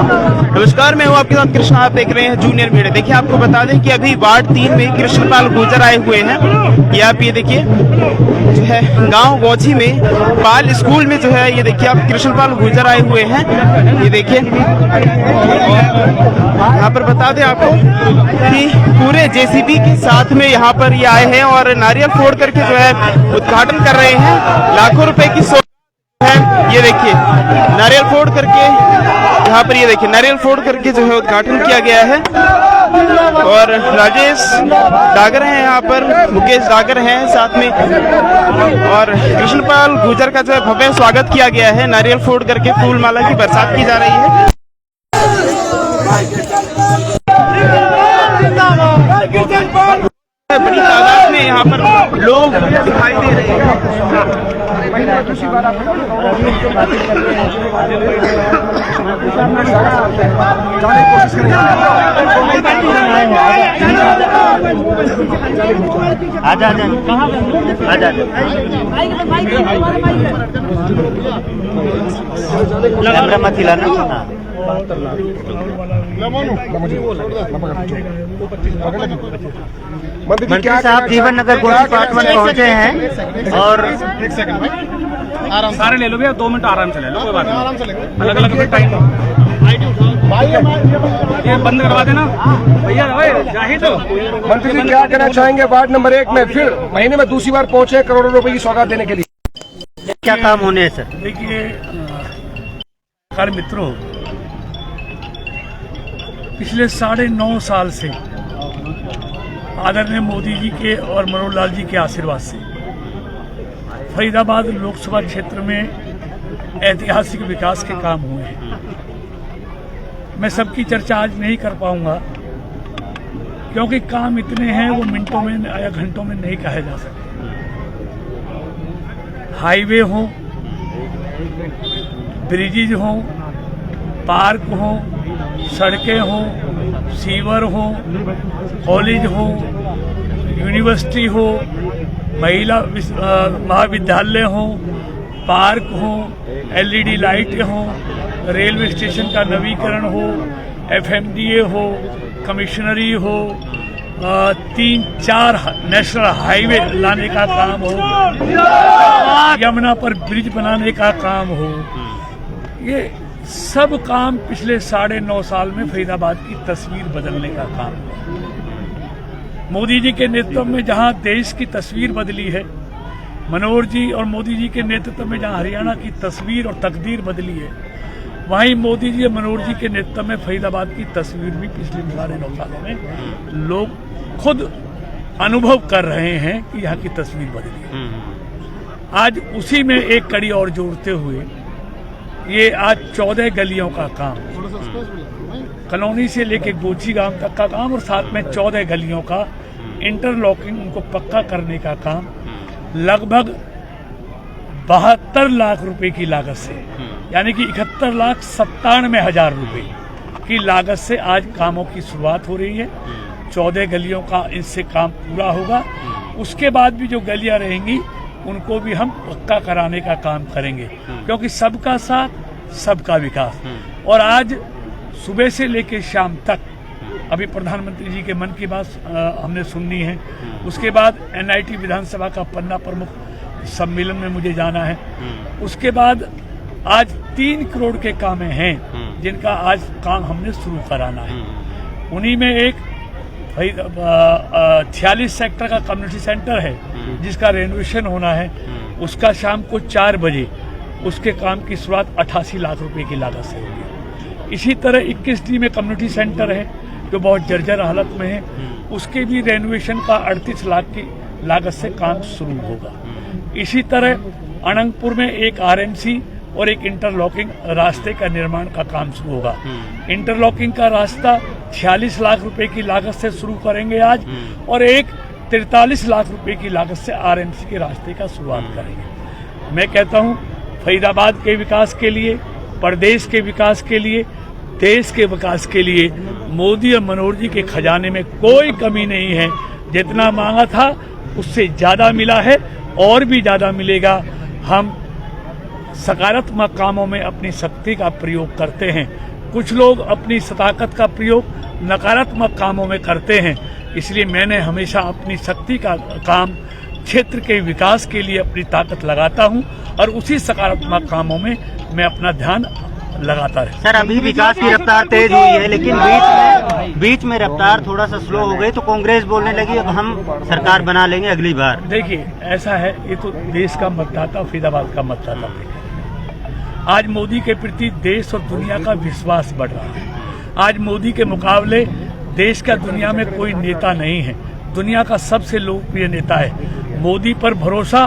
नमस्कार, मैं हूँ आपके साथ कृष्णा। आप देख रहे हैं जूनियर मीडिया। देखिए, आपको बता दें कि अभी वार्ड 3 में कृष्णपाल गुर्जर आए हुए हैं। ये आप ये देखिए जो है गांव गौछी में बाल स्कूल में जो है ये देखिए आप कृष्णपाल गुर्जर आए हुए हैं। ये देखिए यहाँ पर बता दें आपको कि पूरे जेसीबी के साथ में यहाँ पर ये आए हैं और नारियल फोड़ करके जो है उद्घाटन कर रहे हैं। लाखों रुपए की है, ये देखिए नारियल फोड़ करके यहाँ पर ये देखिए नारियल फोड़ करके जो है उद्घाटन किया गया है। और राजेश डागर हैं यहाँ पर, मुकेश डागर हैं साथ में, और कृष्णपाल गुर्जर का जो है भव्य स्वागत किया गया है। नारियल फोड़ करके फूल माला की बरसात की जा रही है। बड़ी तादाद में यहाँ पर लोग दिखाई दे रहे हैं। आजा कैमरा मत हिलाना। मंत्री साहब जीवन नगर गोची पार्ट 1 पहुंचे हैं और एक सेकंड भाई, आराम सारे ले लो भैया, 2 मिनट आराम से ले लो, कोई बात नहीं, आराम से लेंगे, अलग अलग टाइम ये बंद करवा देना भैया। जाहिद मंत्री जी क्या कहना चाहेंगे वार्ड नंबर 1 में फिर महीने में दूसरी बार पहुंचे करोड़ों रुपए की सौगात देने के लिए? क्या काम होने है सर? देखिए हर मित्रों, पिछले 9.5 साल से आदरणीय मोदी जी के और मनोहर लाल जी के आशीर्वाद से फरीदाबाद लोकसभा क्षेत्र में ऐतिहासिक विकास के काम हुए हैं। मैं सबकी चर्चा आज नहीं कर पाऊंगा क्योंकि काम इतने हैं वो मिनटों में या घंटों में नहीं कहे जा सकते। हाईवे हो, ब्रिजेज हो, पार्क हो, सड़कें हो, सीवर हो, कॉलेज हो, यूनिवर्सिटी हो, महिला महाविद्यालय हो, पार्क हो, एलईडी लाइट हो, रेलवे स्टेशन का नवीकरण हो, एफएमडीए हो, कमिश्नरी हो, 3-4 नेशनल हाईवे लाने का काम हो, यमुना पर ब्रिज बनाने का काम हो, ये सब काम पिछले 9.5 साल में फरीदाबाद की तस्वीर बदलने का काम है। मोदी जी के नेतृत्व में जहां देश की तस्वीर बदली है, मनोहर जी और मोदी जी के नेतृत्व में जहां हरियाणा की तस्वीर और तकदीर बदली है, वहीं मोदी जी और मनोहर जी के नेतृत्व में फरीदाबाद की तस्वीर भी पिछले 9.5 सालों में लोग खुद अनुभव कर रहे हैं कि यहाँ की तस्वीर बदली है। आज उसी में एक कड़ी और जोड़ते हुए ये आज 14 गलियों का काम, कॉलोनी से लेके गोची गांव तक का काम और साथ में 14 गलियों का इंटरलॉकिंग, उनको पक्का करने का काम लगभग 72 लाख रुपए की लागत से, यानी कि 71,97,000 रुपए की लागत से आज कामों की शुरुआत हो रही है। 14 गलियों का इससे काम पूरा होगा। उसके बाद भी जो गलियां रहेंगी उनको भी हम पक्का कराने का काम करेंगे, क्योंकि सबका साथ सबका विकास। और आज सुबह से लेकर शाम तक अभी प्रधानमंत्री जी के मन की बात हमने सुननी है। उसके बाद एनआईटी विधानसभा का पन्ना प्रमुख सम्मेलन में मुझे जाना है। उसके बाद आज 3 करोड़ के काम हैं जिनका आज काम हमने शुरू कराना है। उन्हीं में एक 46 सेक्टर का कम्युनिटी सेंटर है जिसका रेनोवेशन होना है। उसका शाम को 4 बजे उसके काम की शुरुआत 88 लाख रुपए की लागत से होगी। इसी तरह 21D में कम्युनिटी सेंटर है जो बहुत जर्जर हालत में है, उसके भी रेनोवेशन का 38 लाख की लागत से काम शुरू होगा। इसी तरह अनंतपुर में एक आरएमसी और एक इंटरलॉकिंग रास्ते का निर्माण का काम शुरू होगा। इंटरलॉकिंग का रास्ता 46 लाख रुपए की लागत से शुरू करेंगे आज, और एक 43 लाख रुपए की लागत से आरएमसी के रास्ते का शुरुआत करेंगे। मैं कहता हूं फरीदाबाद के विकास के लिए, प्रदेश के विकास के लिए, देश के विकास के लिए मोदी और मनोहर जी के खजाने में कोई कमी नहीं है। जितना मांगा था उससे ज्यादा मिला है और भी ज्यादा मिलेगा। हम सकारात्मक कामों में अपनी शक्ति का प्रयोग करते हैं। कुछ लोग अपनी ताकत का प्रयोग नकारात्मक कामों में करते हैं। इसलिए मैंने हमेशा अपनी शक्ति का काम क्षेत्र के विकास के लिए अपनी ताकत लगाता हूं और उसी सकारात्मक कामों में मैं अपना ध्यान लगाता रहे। सर, अभी विकास की रफ्तार तेज हुई है, लेकिन बीच में रफ्तार थोड़ा सा स्लो हो गई, तो कांग्रेस बोलने लगी अब हम सरकार बना लेंगे अगली बार। देखिए, ऐसा है, ये तो देश का मतदाता, फरीदाबाद का मतदाता है। आज मोदी के प्रति देश और दुनिया का विश्वास बढ़ रहा है। आज मोदी के मुकाबले देश का दुनिया में कोई नेता नहीं है। दुनिया का सबसे लोकप्रिय नेता है। मोदी पर भरोसा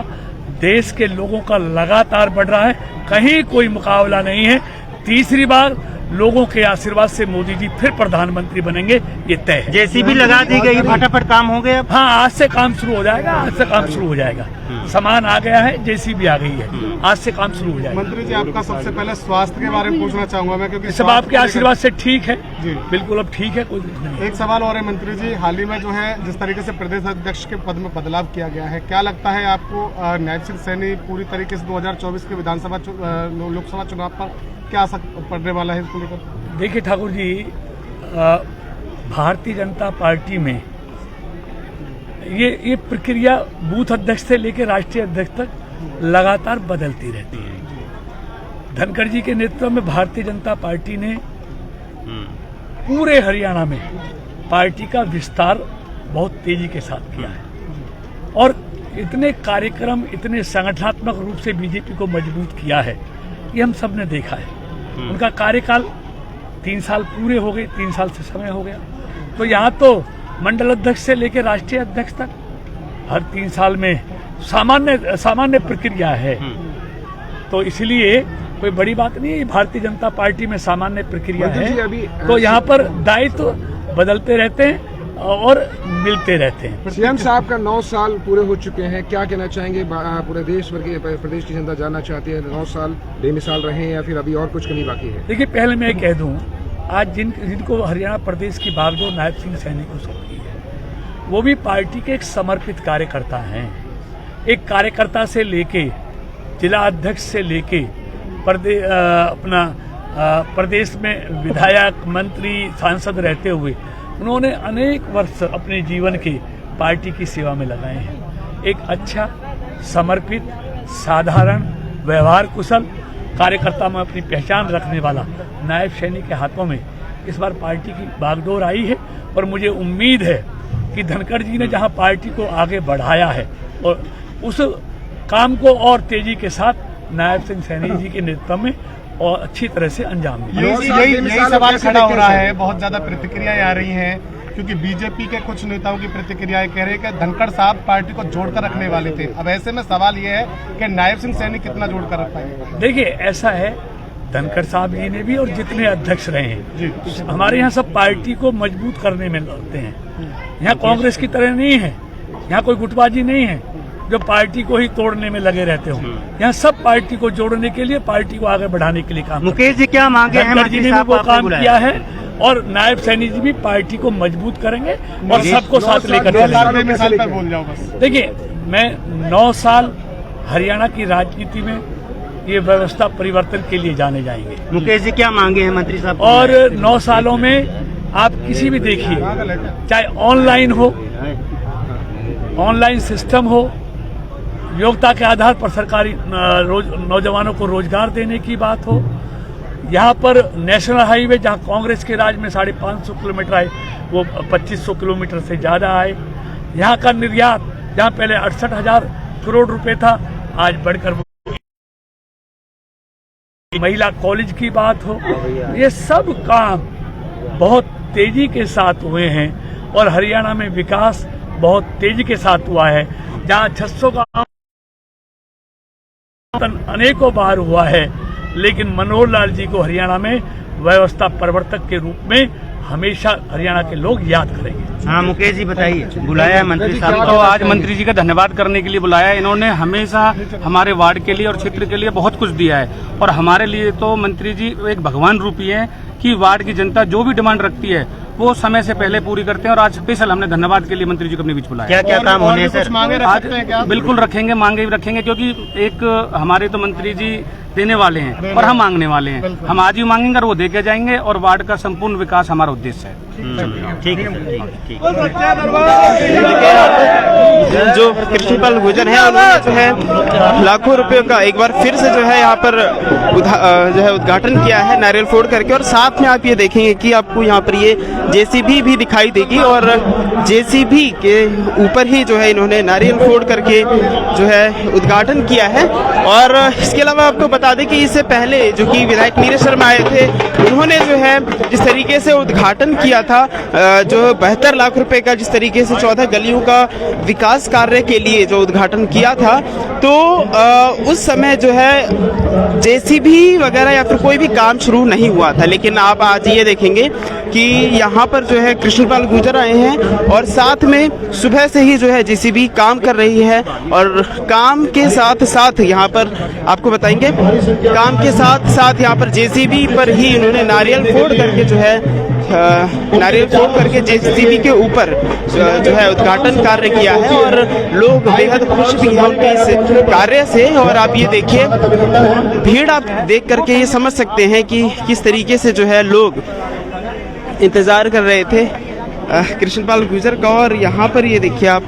देश के लोगों का लगातार बढ़ रहा है। कहीं कोई मुकाबला नहीं है। तीसरी बार लोगों के आशीर्वाद से मोदी जी फिर प्रधानमंत्री बनेंगे, ये तय है। जेसीबी लगा दी गई, फटाफट काम हो गया। हाँ, आज से काम शुरू हो जाएगा। आज से काम शुरू हो जाएगा। सामान आ गया है, जेसीबी आ गई है, आज से काम शुरू हो जाएगा। मंत्री जी, आपका सबसे पहले स्वास्थ्य के बारे में पूछना चाहूंगा मैं, क्योंकि सब आपके आशीर्वाद से ठीक है जी, बिल्कुल अब ठीक है, कोई दिक्कत नहीं। एक सवाल और है मंत्री जी, हाल ही में जो है जिस तरीके से प्रदेश अध्यक्ष के पद में बदलाव किया गया है, क्या लगता है आपको नायब सिंह सैनी पूरी तरीके से 2024 के विधानसभा लोकसभा चुनाव पर क्या असर पड़ने वाला है इसको लेकर? देखिए ठाकुर जी, भारतीय जनता पार्टी में ये प्रक्रिया बूथ अध्यक्ष से लेकर राष्ट्रीय अध्यक्ष तक लगातार बदलती रहती है। धनखड़ जी के नेतृत्व में भारतीय जनता पार्टी ने पूरे हरियाणा में पार्टी का विस्तार बहुत तेजी के साथ किया है और इतने कार्यक्रम, इतने संगठनात्मक रूप से बीजेपी को मजबूत किया है, ये हम सब ने देखा है। उनका कार्यकाल 3 साल पूरे हो गए, 3 साल से समय हो गया। तो यहाँ तो मंडल अध्यक्ष से लेकर राष्ट्रीय अध्यक्ष तक हर 3 साल में सामान्य प्रक्रिया है। तो इसलिए कोई बड़ी बात नहीं है, भारतीय जनता पार्टी में सामान्य प्रक्रिया है। तो यहाँ पर दायित्व बदलते रहते हैं और मिलते रहते हैं। सीएम साहब का 9 साल पूरे हो चुके हैं, क्या कहना चाहेंगे? पूरे देश भर की प्रदेश की जनता जानना चाहती है, 9 साल बेमिसाल रहे या फिर अभी और कुछ कमी बाकी है? देखिए, पहले मैं कह दूं, आज जिनको हरियाणा प्रदेश की बागडोर नायब सिंह सैनी को सौंपी है, वो भी पार्टी के एक समर्पित कार्यकर्ता हैं। एक कार्यकर्ता से लेके जिला अध्यक्ष से लेके प्रदेश में विधायक, मंत्री, सांसद रहते हुए उन्होंने अनेक वर्ष अपने जीवन के पार्टी की सेवा में लगाए हैं। एक अच्छा, समर्पित, साधारण, व्यवहार कुशल कार्यकर्ता में अपनी पहचान रखने वाला नायब सैनी के हाथों में इस बार पार्टी की बागडोर आई है और मुझे उम्मीद है कि धनखड़ जी ने जहां पार्टी को आगे बढ़ाया है और उस काम को और तेजी के साथ नायब सिंह सैनी जी के नेतृत्व में और अच्छी तरह से अंजाम दिया। यही सवाल खड़ा हो रहा है, बहुत ज्यादा प्रतिक्रियाएं आ रही हैं, क्योंकि बीजेपी के कुछ नेताओं की प्रतिक्रियाएं कह रहे हैं कि धनखड़ साहब पार्टी को जोड़कर रखने वाले थे। अब ऐसे में सवाल ये है कि नायब सिंह सैनी कितना जोड़कर रख पाएंगे? देखिए, ऐसा है, धनखड़ साहब जी ने भी और जितने अध्यक्ष रहे हैं, हमारे यहाँ सब पार्टी को मजबूत करने में लगते हैं। यहाँ कांग्रेस की तरह नहीं है, यहाँ कोई गुटबाजी नहीं है जो पार्टी को ही तोड़ने में लगे रहते हो। यहाँ सब पार्टी को जोड़ने के लिए, पार्टी को आगे बढ़ाने के लिए काम। मुकेश जी क्या मांगे हैं? धनखड़ जी ने भी वो काम किया है और नायब सैनी जी भी पार्टी को मजबूत करेंगे और सबको साथ लेकर चलेंगे। देखिए, मैं 9 साल हरियाणा की राजनीति में ये व्यवस्था परिवर्तन के लिए जाने जाएंगे। मुकेश जी क्या मांगे हैं मंत्री साहब? और 9 सालों में आप किसी भी देखिए, चाहे ऑनलाइन हो, ऑनलाइन सिस्टम हो, योग्यता के आधार पर सरकारी नौजवानों को रोजगार देने की बात हो, यहाँ पर नेशनल हाईवे जहाँ कांग्रेस के राज में 550 किलोमीटर आए वो 2500 किलोमीटर से ज्यादा आए, यहाँ का निर्यात जहाँ पहले 68,000 करोड़ रुपए था आज बढ़कर महिला कॉलेज की बात हो, ये सब काम बहुत तेजी के साथ हुए हैं और हरियाणा में विकास बहुत तेजी के साथ हुआ है। जहाँ 600 का अनेकों बार हुआ है, लेकिन मनोहर लाल जी को हरियाणा में व्यवस्था प्रवर्तक के रूप में हमेशा हरियाणा के लोग याद करेंगे। हाँ मुकेश जी बताइए, बुलाया है मंत्री साहब तो आज मंत्री जी का धन्यवाद करने के लिए बुलाया है। इन्होंने हमेशा हमारे वार्ड के लिए और क्षेत्र के लिए बहुत कुछ दिया है और हमारे लिए तो मंत्री जी एक भगवान रूपी है कि वार्ड की जनता जो भी डिमांड रखती है वो समय से पहले पूरी करते हैं। और आज स्पेशल हमने धन्यवाद के लिए मंत्री जी को अपने बीच बुलाया। क्या क्या काम होने सर? मांगे रख सकते हैं क्या? आज बिल्कुल रखेंगे, मांगे भी रखेंगे, क्योंकि एक हमारे तो मंत्री जी देने वाले हैं और हम मांगने वाले हैं। हम आज ही मांगेंगे और वो दे के जाएंगे और वार्ड का संपूर्ण विकास हमारा उद्देश्य है। ठीक है सर, ठीक। जो कृष्णपाल गुर्जर है उन्होंने जो है लाखों रुपयों का एक बार फिर से जो है यहाँ पर जो है उद्घाटन किया है नारियल फोड़ करके। और साथ में आप ये देखेंगे कि आपको यहाँ पर ये जेसीबी भी दिखाई देगी और जेसीबी के ऊपर ही जो है इन्होंने नारियल फोड़ करके जो है उद्घाटन किया है। और इसके अलावा आपको बता दें कि इससे पहले जो कि विधायक नीरज शर्मा आए थे, उन्होंने जो है जिस तरीके से उद्घाटन किया था जो 72 लाख रुपए का, जिस तरीके से 14 गलियों का विकास कार्य के लिए जो उद्घाटन किया था, तो उस समय जो है जेसीबी वगैरह या फिर कोई भी काम शुरू नहीं हुआ था। लेकिन आप आज ये देखेंगे कि यहाँ पर जो है कृष्णपाल गुर्जर आए हैं और साथ में सुबह से ही जो है जेसीबी काम कर रही है। और काम के साथ साथ यहाँ पर आपको बताएंगे, काम के साथ साथ यहाँ पर जेसीबी पर ही इन्होंने नारियल फोड़ करके जो है नारियल फोड़ करके जेसीबी के ऊपर जो है उद्घाटन कार्य किया है। और लोग बेहद खुश भी हैं उनके इस कार्य से। और आप ये देखिए, भीड़ आप देख करके ये समझ सकते हैं कि किस तरीके से जो है लोग इंतजार कर रहे थे कृष्णपाल गुर्जर का। और यहाँ पर ये देखिए आप,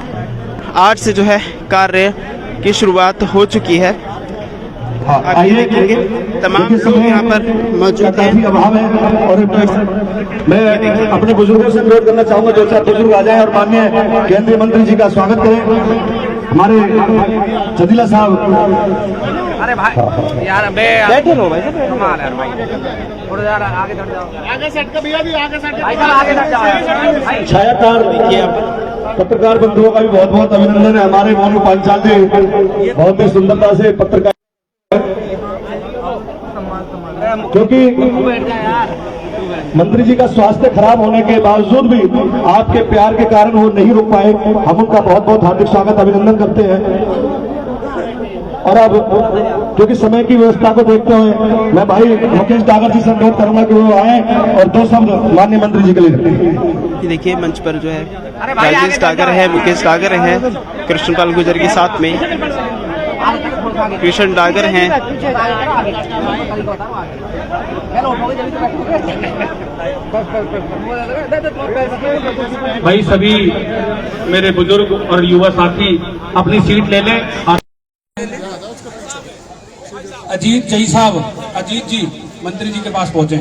आज से जो है कार्य की शुरुआत हो चुकी है। आप ये देखेंगे तमाम लोग यहाँ पर मौजूद हैं। अभाव है और मैं अपने बुजुर्गों से अनुरोध करना चाहूंगा, 2-4 बुजुर्ग आ जाएं और माननीय केंद्रीय मंत्री जी का स्वागत करें। हमारे चंदीला साहब, अरे भाई यार बैठे रहो भाई, कमाल है भाई, थोड़ा जरा आगे बढ़ जाओ, आगे सेट का भैया भी आगे सेट भाई साहब आगे बढ़ जाओ भाई। छायाकार देखिए आप, पत्रकार बंधुओं का भी बहुत बहुत अभिनंदन है। हमारे मोनू पांचाल जी बहुत ही सुंदरता से पत्रकार, क्योंकि मंत्री जी का स्वास्थ्य खराब होने के बावजूद भी आपके प्यार के कारण वो नहीं रुक पाए। हम उनका बहुत बहुत हार्दिक स्वागत अभिनंदन करते हैं। और अब क्योंकि समय की व्यवस्था को देखते हुए मैं भाई मुकेश डागर जी से अनुरोध करूंगा कि वो आए और 2 शब्द माननीय मंत्री जी के लिए। देखिए मंच पर जो है राजेश डागर है, मुकेश डागर है, कृष्णपाल गुर्जर के साथ में कृष्ण डागर हैं। भाई सभी मेरे बुजुर्ग और युवा साथी अपनी सीट ले लें। अजीत जी साहब, अजीत जी मंत्री जी के पास पहुंचे।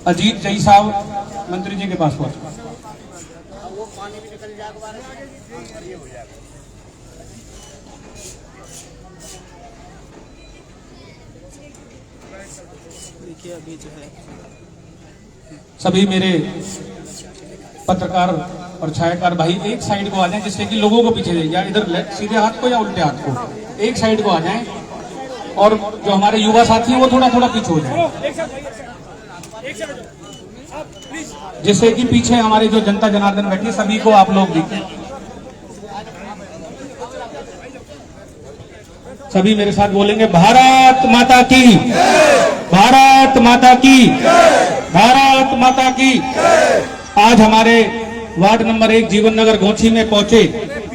अजीत जी साहब मंत्री जी के पास पहुंचे। देखिए अभी जो है सभी मेरे पत्रकार और छायाकार भाई एक साइड को आ जाएं, जिससे कि लोगों को पीछे दे, या इधर सीधे हाथ को या उल्टे हाथ को, एक साइड को आ जाएं। और जो हमारे युवा साथी हैं वो थोड़ा थोड़ा पीछे हो जाएं, जिससे कि पीछे हमारे जो जनता जनार्दन बैठी है सभी को आप लोग दिखें। सभी मेरे साथ बोलेंगे, भारत माता की, भारत माता की, भारत माता की। आज हमारे वार्ड नंबर 1 जीवन नगर गोची में पहुंचे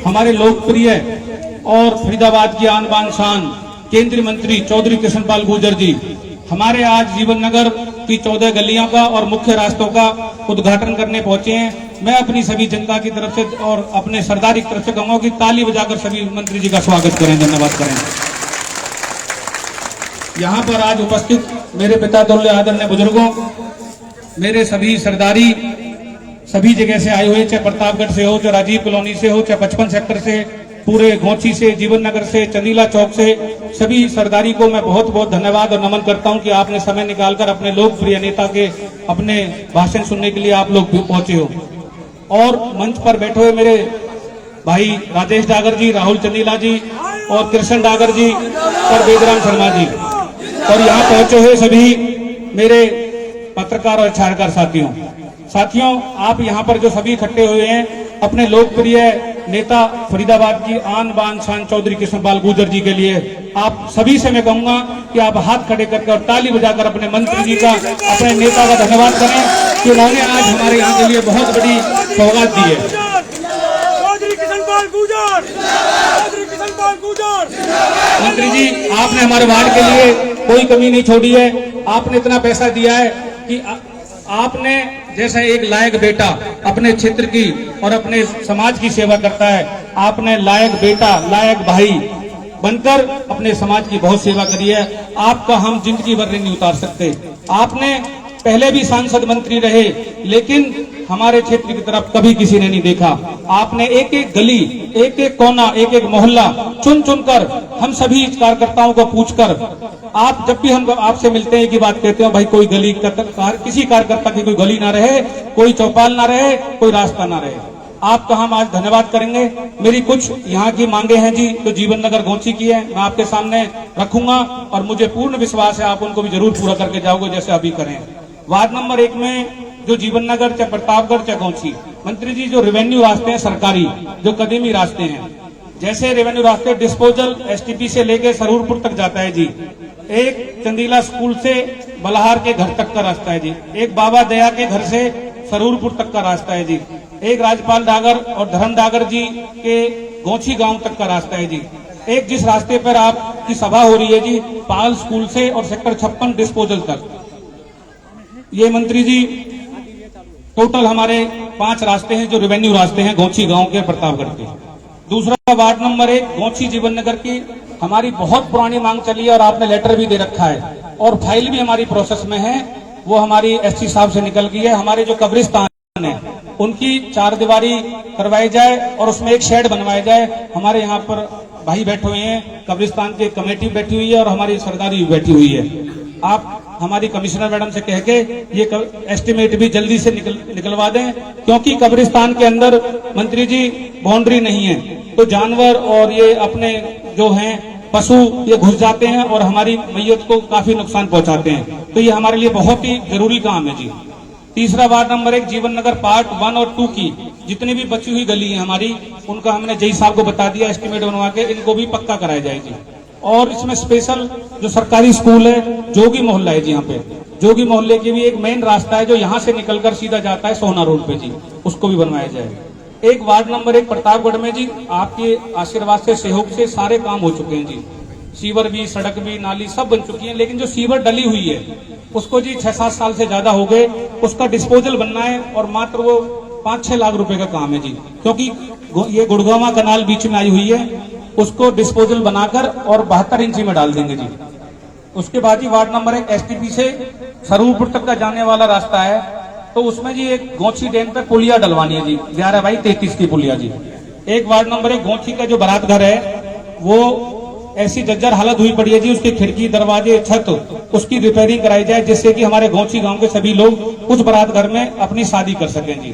हमारे लोकप्रिय और फरीदाबाद की आन बान शान केंद्रीय मंत्री चौधरी कृष्णपाल गुर्जर जी हमारे आज जीवन नगर की 14 गलियों का और मुख्य रास्तों का उद्घाटन करने पहुंचे हैं। मैं अपनी सभी जनता की तरफ से और अपने सरदारी की तरफ से कहूंगा कि ताली बजाकर सभी मंत्री जी का स्वागत करें, धन्यवाद करें। यहाँ पर आज उपस्थित मेरे पिता तुल्य आदरणीय बुजुर्गों, मेरे सभी सरदारी सभी जगह से आए हुए, चाहे प्रतापगढ़ से हो, चाहे राजीव कॉलोनी से हो, चाहे 55 सेक्टर से, पूरे गोची से, जीवन नगर से, चंदीला चौक से, सभी सरदारी को मैं बहुत बहुत धन्यवाद और नमन करता हूं कि आपने समय निकालकर अपने लोकप्रिय नेता के अपने भाषण सुनने के लिए आप लोग पहुंचे हो। और मंच पर बैठे हुए मेरे भाई राजेश डागर जी, राहुल चंदीला जी और कृष्ण डागर जी और वेदराम शर्मा जी, और यहाँ पहुंचे हुए सभी मेरे पत्रकार और छायाकार साथियों, आप यहाँ पर जो सभी इकट्ठे हुए हैं अपने लोकप्रिय नेता फरीदाबाद की आन बान शान चौधरी कृष्णपाल गुर्जर जी के लिए आप सभी से मैं कहूंगा कि आप हाथ खड़े करके और ताली बजाकर अपने मंत्री जी का, अपने नेता का धन्यवाद करें कि उन्होंने आज हमारे यहाँ के लिए बहुत बड़ी सौगात दी है। मंत्री जी, आपने हमारे वार्ड के लिए कोई कमी नहीं छोड़ी है। आपने इतना पैसा दिया है कि आपने जैसा एक लायक बेटा अपने क्षेत्र की और अपने समाज की सेवा करता है, आपने लायक बेटा, लायक भाई बनकर अपने समाज की बहुत सेवा करी है। आपका हम जिंदगी भर नहीं उतार सकते। आपने पहले भी सांसद मंत्री रहे, लेकिन हमारे क्षेत्र की तरफ कभी किसी ने नहीं देखा। आपने एक एक गली, एक एक कोना, एक एक मोहल्ला चुन चुनकर हम सभी कार्यकर्ताओं को पूछकर, आप जब भी हम आपसे मिलते हैं कि बात कहते हैं, भाई कोई गली किसी कार्यकर्ता की कोई गली ना रहे, कोई चौपाल ना रहे, कोई रास्ता ना रहे। आपका हम आज धन्यवाद करेंगे। मेरी कुछ यहाँ की मांगे हैं जी, तो जीवन नगर गोंची की है, मैं आपके सामने रखूंगा और मुझे पूर्ण विश्वास है आप उनको भी जरूर पूरा करके जाओगे जैसे अभी करें। वार्ड नंबर 1 में जो जीवन नगर, चाहे प्रतापगढ़, चाहे गोंची, मंत्री जी जो रेवेन्यू रास्ते हैं सरकारी, जो कदीमी रास्ते हैं, जैसे रेवेन्यू रास्ते डिस्पोजल एसटीपी से लेके सरूरपुर तक जाता है जी, एक चंदीला स्कूल से बलहार के घर तक का रास्ता है जी, एक बाबा दया के घर से सरूरपुर तक का रास्ता है जी, एक राजपाल डागर और धर्म डागर जी के गोंची गांव तक का रास्ता है जी, एक जिस रास्ते पर आपकी सभा हो रही है जी, पाल स्कूल से और सेक्टर 56 डिस्पोजल तक। ये मंत्री जी टोटल हमारे 5 रास्ते हैं जो रेवेन्यू रास्ते हैं गोंची गांव के, प्रतापगढ़ के। दूसरा वार्ड नंबर 1 गोंची जीवन नगर की हमारी बहुत पुरानी मांग चली है और आपने लेटर भी दे रखा है और फाइल भी हमारी प्रोसेस में है, वो हमारी एससी साहब से निकल गई है। हमारे जो कब्रिस्तान है उनकी 4 दीवारी करवाई जाए और उसमें एक शेड बनवाया जाए। हमारे यहाँ पर भाई बैठे हुए हैं, कब्रिस्तान की कमेटी बैठी हुई है और हमारी सरदारी भी बैठी हुई है। आप हमारी कमिश्नर मैडम से कह के ये एस्टिमेट भी जल्दी से निकलवा दें, क्योंकि कब्रिस्तान के अंदर मंत्री जी बाउंड्री नहीं है, तो जानवर और ये अपने जो हैं पशु ये घुस जाते हैं और हमारी मैयत को काफी नुकसान पहुंचाते हैं, तो ये हमारे लिए बहुत ही जरूरी काम है जी। तीसरा वार्ड नंबर 1 जीवन नगर पार्ट 1 और 2 की जितनी भी बची हुई गली है हमारी, उनका हमने जय साहब को बता दिया, एस्टिमेट बनवा के इनको भी पक्का कराया जाएगी। और इसमें स्पेशल जो सरकारी स्कूल है जोगी मोहल्ला है जी, यहाँ पे जोगी मोहल्ले की भी एक मेन रास्ता है जो यहाँ से निकलकर सीधा जाता है सोना रोड पे जी, उसको भी बनवाया जाए। एक वार्ड नंबर 1 प्रतापगढ़ में जी आपके आशीर्वाद से, सहयोग से सारे काम हो चुके हैं जी, सीवर भी, सड़क भी, नाली सब बन चुकी है, लेकिन जो सीवर डली हुई है उसको जी 6-7 साल से ज्यादा हो गए, उसका डिस्पोजल बनना है और मात्र वो 5-6 लाख रुपए का काम है जी, क्योंकि ये गुड़गावा कनाल बीच में आई हुई है, उसको डिस्पोजल बनाकर और 72 इंची में डाल देंगे जी। उसके बाद जी वार्ड नंबर 1 एसटीपी से सरूरपुर तक का जाने वाला रास्ता है, तो उसमें जी एक गोंची डैम पे पुलिया डलवानी है जी, 11/33 की पुलिया जी। एक वार्ड नंबर 1 गोंची का जो बारात घर है वो ऐसी जर्जर हालत हुई पड़ी है जी, उसकी खिड़की, दरवाजे, छत उसकी रिपेयरिंग कराई जाए, जिससे कि हमारे गोंची गांव के सभी लोग उस बारात घर में अपनी शादी कर सकें जी।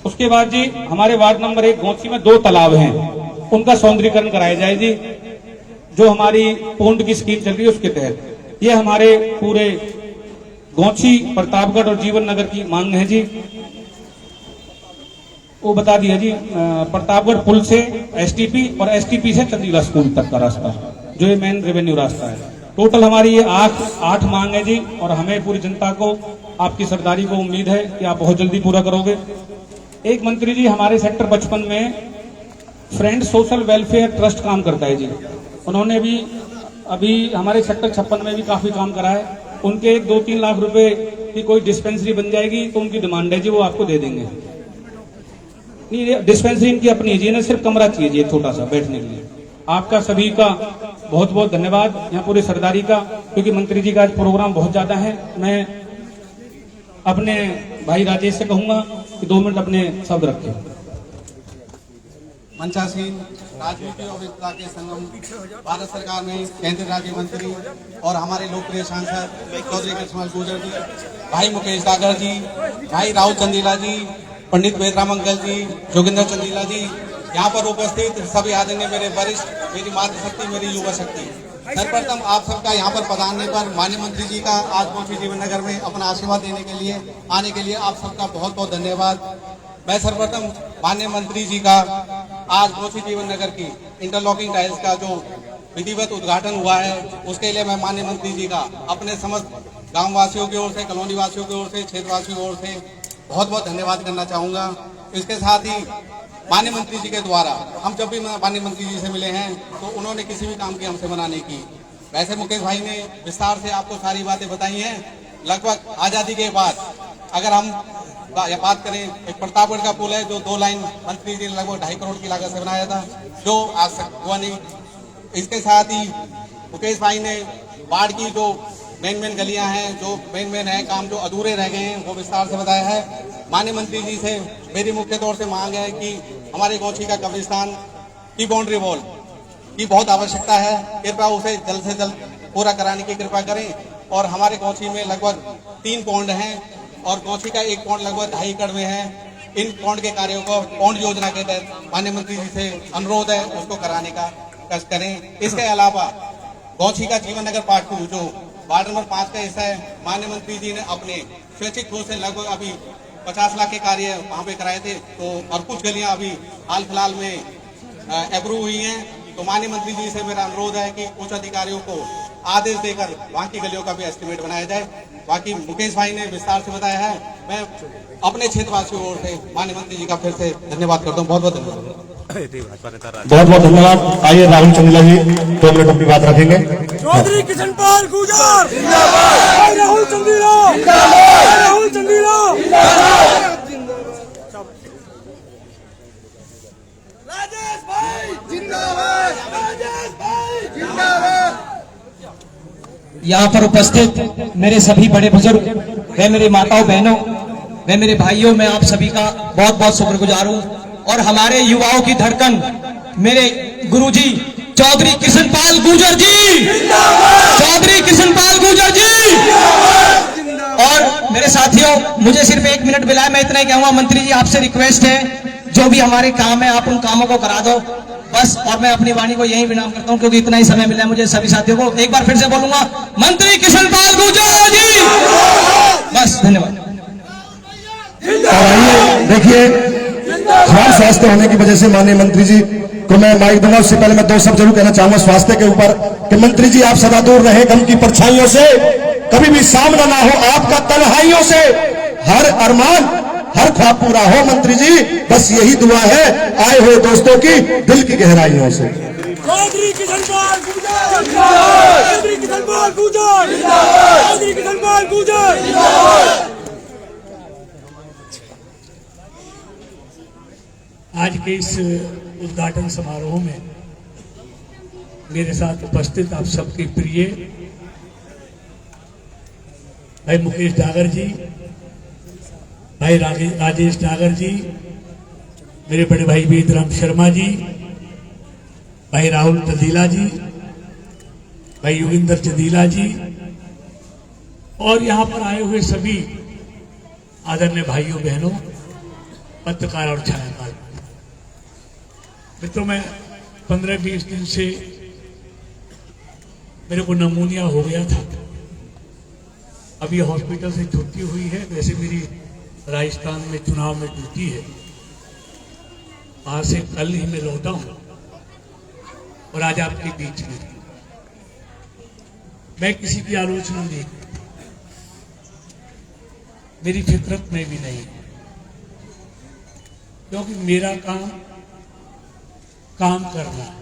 उसके बाद जी हमारे वार्ड नंबर 1 गोंची में 2 तालाब हैं, उनका सौंदर्यीकरण कराया जाए जी, जो हमारी पोंड की स्कीम चल रही है उसके तहत। ये हमारे पूरे गोंची, प्रतापगढ़ और जीवन नगर की मांग है जी। वो बता दिया जी, प्रतापगढ़ पुल से एसटीपी और एसटीपी से चंदीला स्कूल तक का रास्ता, जो ये मेन रेवेन्यू रास्ता है। टोटल हमारी ये 8 मांग है जी, और हमें पूरी जनता को, आपकी सरदारी को उम्मीद है कि आप बहुत जल्दी पूरा करोगे। एक मंत्री जी हमारे सेक्टर 55 में फ्रेंड सोशल वेलफेयर ट्रस्ट काम करता है जी, उन्होंने भी अभी हमारे सेक्टर 56 में भी काफी काम करा है। उनके 2-3 लाख रुपए की कोई डिस्पेंसरी बन जाएगी तो उनकी डिमांड है जी, वो आपको दे देंगे। नहीं, डिस्पेंसरी इनकी अपनी है जी, इन्हें सिर्फ कमरा चाहिए जी, छोटा सा बैठने के लिए। आपका सभी का बहुत बहुत धन्यवाद, यहाँ पूरी सरदारी का, क्योंकि मंत्री जी का आज प्रोग्राम बहुत ज्यादा है। मैं अपने भाई राजेश से कहूंगा कि 2 मिनट अपने शब्द रखें। मंचासीन राजनीति और वित्त के संगम भारत सरकार में केंद्रीय राज्य मंत्री और हमारे लोकप्रिय सांसद चौधरी कृष्णपाल गुर्जर जी, भाई मुकेश डागर जी, भाई राहुल चंदीला जी, पंडित वेदराम अंकल जी, जोगिंदर चंदीला जी, यहाँ पर उपस्थित सभी आदरणीय मेरे वरिष्ठ, मेरी मातृशक्ति, मेरी युवा शक्ति, सर्वप्रथम आप सबका यहाँ पर पधारने पर माननीय मंत्री जी का आज पहुंचे जीवन नगर में अपना आशीर्वाद देने के लिए आने के लिए आप सबका बहुत बहुत धन्यवाद। मैं सर्वप्रथम माननीय मंत्री जी का आज पहुंचे जीवन नगर की इंटरलॉकिंग टाइल्स का जो विधिवत उद्घाटन हुआ है उसके लिए मैं माननीय मंत्री जी का अपने समस्त गाँव वासियों की ओर से, कॉलोनी वासियों की ओर से, क्षेत्रवासियों की ओर से बहुत बहुत धन्यवाद करना चाहूँगा। इसके साथ ही माननीय मंत्री जी के द्वारा हम जब भी माननीय मंत्री जी से मिले हैं तो उन्होंने किसी भी काम की हमसे मना नहीं की। वैसे मुकेश भाई ने विस्तार से आपको सारी बातें बताई हैं। लगभग आज़ादी के बाद अगर हम बात करें, एक प्रतापगढ़ का पुल है जो 2 लाइन मंत्री जी ने लगभग 2.5 करोड़ की लागत से बनाया था, जो आज तक हुआ नहीं। इसके साथ ही मुकेश भाई ने बाढ़ की जो मेन गलियां हैं, जो मेन है काम जो अधूरे रह गए हैं, वो विस्तार से बताया है। माननीय मंत्री जी से मेरी मुख्य तौर से मांग है कि हमारे गौछी का कब्रिस्तान की बाउंड्री वॉल की बहुत आवश्यकता है, कृपया उसे जल्द से जल्द पूरा कराने की कृपा करें। और हमारे गौछी में लगभग 3 पौंड हैं और गौछी का 1 पौंड लगभग 2.5 एकड़ में है। इन पौंड के कार्यों को पौंड योजना के तहत माननीय मंत्री जी से अनुरोध है उसको कराने का कष्ट करें। इसके अलावा गौछी का जीवन नगर पार्ट 2 जो वार्ड नंबर 5 का हिस्सा है, माननीय मंत्री जी ने अपने स्वैच्छिक रूप से लगभग अभी 50 लाख के कार्य वहाँ पे कराए थे, तो और कुछ गलियां अभी हाल फिलहाल में अप्रूव हुई हैं। तो माननीय मंत्री जी से मेरा अनुरोध है कि उच्च अधिकारियों को आदेश देकर वहाँ की गलियों का भी एस्टिमेट बनाया जाए। बाकी मुकेश भाई ने विस्तार से बताया है। मैं अपने क्षेत्रवासियों की ओर से माननीय मंत्री जी का फिर से धन्यवाद करता हूँ। बहुत बहुत धन्यवाद। बहुत बहुत धन्यवाद। आइए राहुल चंदेला जी 2 मिनट अपनी बात रखेंगे। चौधरी किशनपाल गुर्जर राहुल चंदेला, राहुल चंदेला, राजेश भाई जिंदाबाद, राजेश भाई जिंदाबाद। यहाँ पर उपस्थित मेरे सभी बड़े बुजुर्ग, वे मेरे माताओं बहनों, वे मेरे भाइयों, मैं आप सभी का बहुत बहुत शुक्रगुजार हूँ। और हमारे युवाओं की धड़कन मेरे गुरुजी चौधरी किशनपाल गुर्जर जी, चौधरी किशनपाल गुर्जर जी। और मेरे साथियों, मुझे सिर्फ 1 मिनट मिला है, मैं इतना ही कहूंगा। मंत्री जी आपसे रिक्वेस्ट है, जो भी हमारे काम है आप उन कामों को करा दो बस। और मैं अपनी वाणी को यही विराम करता हूं क्योंकि इतना ही समय मिला है मुझे। सभी साथियों को एक बार फिर से बोलूंगा, मंत्री किशनपाल गुर्जर जी, बस धन्यवाद। और आइए देखिए, खराब स्वास्थ्य होने की वजह से माननीय मंत्री जी को मैं माइक दूंगा। उससे पहले मैं 2 शब्द जरूर कहना चाहूंगा स्वास्थ्य के ऊपर कि मंत्री जी आप सदा दूर रहे गम की परछाइयों से, कभी भी सामना ना हो आपका तन्हाइयों से, हर अरमान हर ख्वाब पूरा हो मंत्री जी, बस यही दुआ है आए हुए दोस्तों की दिल की गहराइयों से। चौधरी किशनपाल गुर्जर, चौधरी किशनपाल गुर्जर, चौधरी किशनपाल गुर्जर। आज के इस उद्घाटन समारोह में मेरे साथ उपस्थित आप सबके प्रिय भाई मुकेश डागर जी, भाई राजेश डागर जी, मेरे बड़े भाई वेदराम शर्मा जी, भाई राहुल चंदेला जी, भाई योगिंदर चंदेला जी, और यहाँ पर आए हुए सभी आदरणीय भाइयों बहनों, पत्रकार और छायाकार मित्रों। मैं 15-20 दिन से मेरे को नमूनिया हो गया था। अभी हॉस्पिटल से छुट्टी हुई है। वैसे मेरी राजस्थान में चुनाव में ड्यूटी है, वहां से कल ही मैं लौटा हूं और आज आपके बीच में। मैं किसी की आलोचना नहीं, मेरी फितरत में भी नहीं, क्योंकि मेरा काम करना है।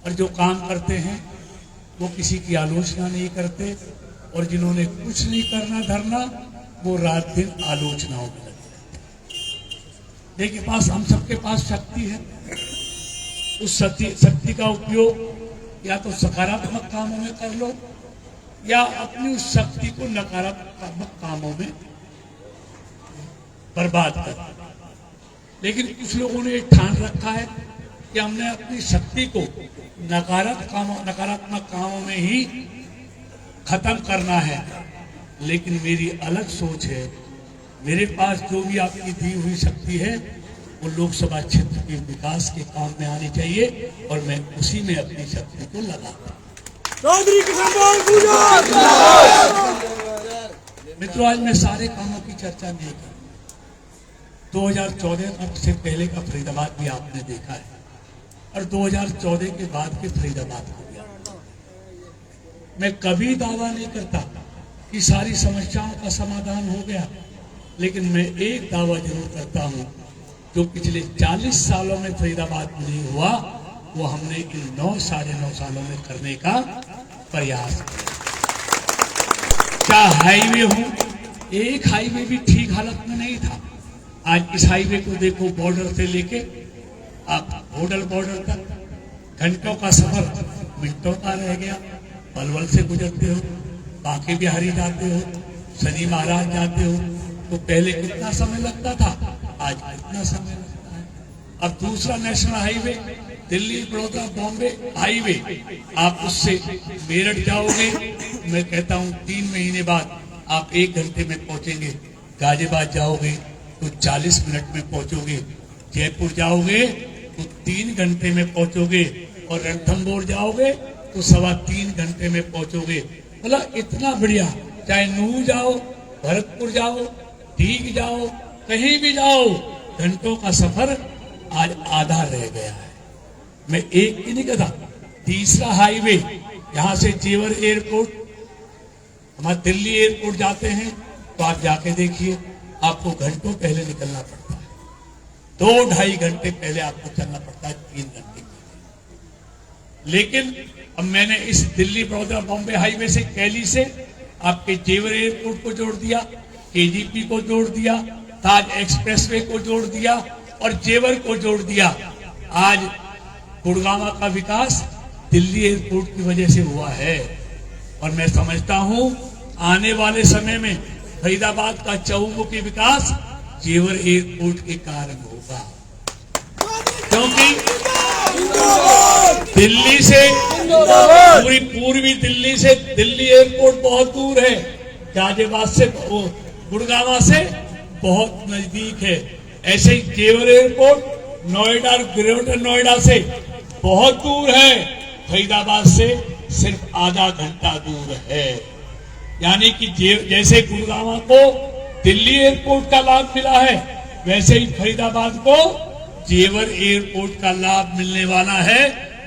और जो काम करते हैं वो किसी की आलोचना नहीं करते, और जिन्होंने कुछ नहीं करना धरना वो रात दिन आलोचनाओं में लगे। देखिए पास हम सबके पास शक्ति है, उस शक्ति का उपयोग या तो सकारात्मक कामों में कर लो या अपनी उस शक्ति को नकारात्मक कामों में बर्बाद कर। लेकिन कुछ लोगों ने ठान रखा है कि हमने अपनी शक्ति को नकारात्मक कामों में ही खत्म करना है। लेकिन मेरी अलग सोच है। मेरे पास जो भी आपकी दी हुई शक्ति है वो लोकसभा क्षेत्र के विकास के काम में आनी चाहिए, और मैं उसी में अपनी शक्ति को लगाता हूं। चौधरी किशन पाल गुर्जर। मित्रों, आज मैं सारे कामों की चर्चा नहीं कर 2014 से पहले का फरीदाबाद भी आपने देखा है और 2014 के बाद के फरीदाबाद को भी। मैं कभी दावा नहीं करता कि सारी समस्याओं का समाधान हो गया, लेकिन मैं एक दावा जरूर करता हूं, जो पिछले 40 सालों में फरीदाबाद में नहीं हुआ वो हमने इन 9-9.5 सालों में करने का प्रयास किया। क्या हाईवे हो, एक हाईवे भी ठीक हालत में नहीं था। आज इस हाईवे को देखो, बॉर्डर से लेके आप बॉर्डर तक घंटों का सफर मिनटों का रह गया। पलवल से गुजरते हो, बांके बिहारी जाते हो, शनि महाराज जाते हो, तो पहले कितना समय लगता था, आज कितना समय लगता है। और दूसरा national highway Delhi Baroda Bombay highway, आप उससे मेरठ जाओगे, मैं कहता हूँ 3 महीने बाद आप 1 घंटे में पहुंचेंगे। गाजियाबाद जाओगे तो 40 मिनट में पहुंचोगे। जयपुर जाओगे तो 3 घंटे में पहुंचोगे और रणथंभौर जाओगे तो 3.25 घंटे में पहुंचोगे। मतलब इतना बढ़िया, चाहे नूह जाओ, भरतपुर जाओ, ठीक जाओ, कहीं भी जाओ, घंटों का सफर आज आधा रह गया है। मैं एक ही नहीं कहता, तीसरा हाईवे यहां से जेवर एयरपोर्ट, हमारे दिल्ली एयरपोर्ट जाते हैं तो आप जाके देखिए, आपको घंटों पहले निकलना पड़ता है, 2-2.5 घंटे पहले आपको चलना पड़ता है, 3 घंटे पहले। लेकिन अब मैंने इस दिल्ली बड़ौदा बॉम्बे हाईवे से कैली से आपके जेवर एयरपोर्ट को जोड़ दिया, केजीपी को जोड़ दिया, ताज एक्सप्रेसवे को जोड़ दिया और जेवर को जोड़ दिया। आज गुड़गांव का विकास दिल्ली एयरपोर्ट की वजह से हुआ है और मैं समझता हूं आने वाले समय में फरीदाबाद का चहुमुखी विकास जेवर एयरपोर्ट के कारण होगा, क्योंकि दिल्ली से पूरी पूर्वी दिल्ली से दिल्ली एयरपोर्ट बहुत दूर है, गाजियाबाद से गुड़गांव से बहुत नजदीक है। ऐसे ही जेवर एयरपोर्ट नोएडा, ग्रेटर नोएडा से बहुत दूर है, फरीदाबाद से सिर्फ आधा घंटा दूर है। यानी कि जैसे गुड़गांव को दिल्ली एयरपोर्ट का लाभ मिला है, वैसे ही फरीदाबाद को जेवर एयरपोर्ट का लाभ मिलने वाला है।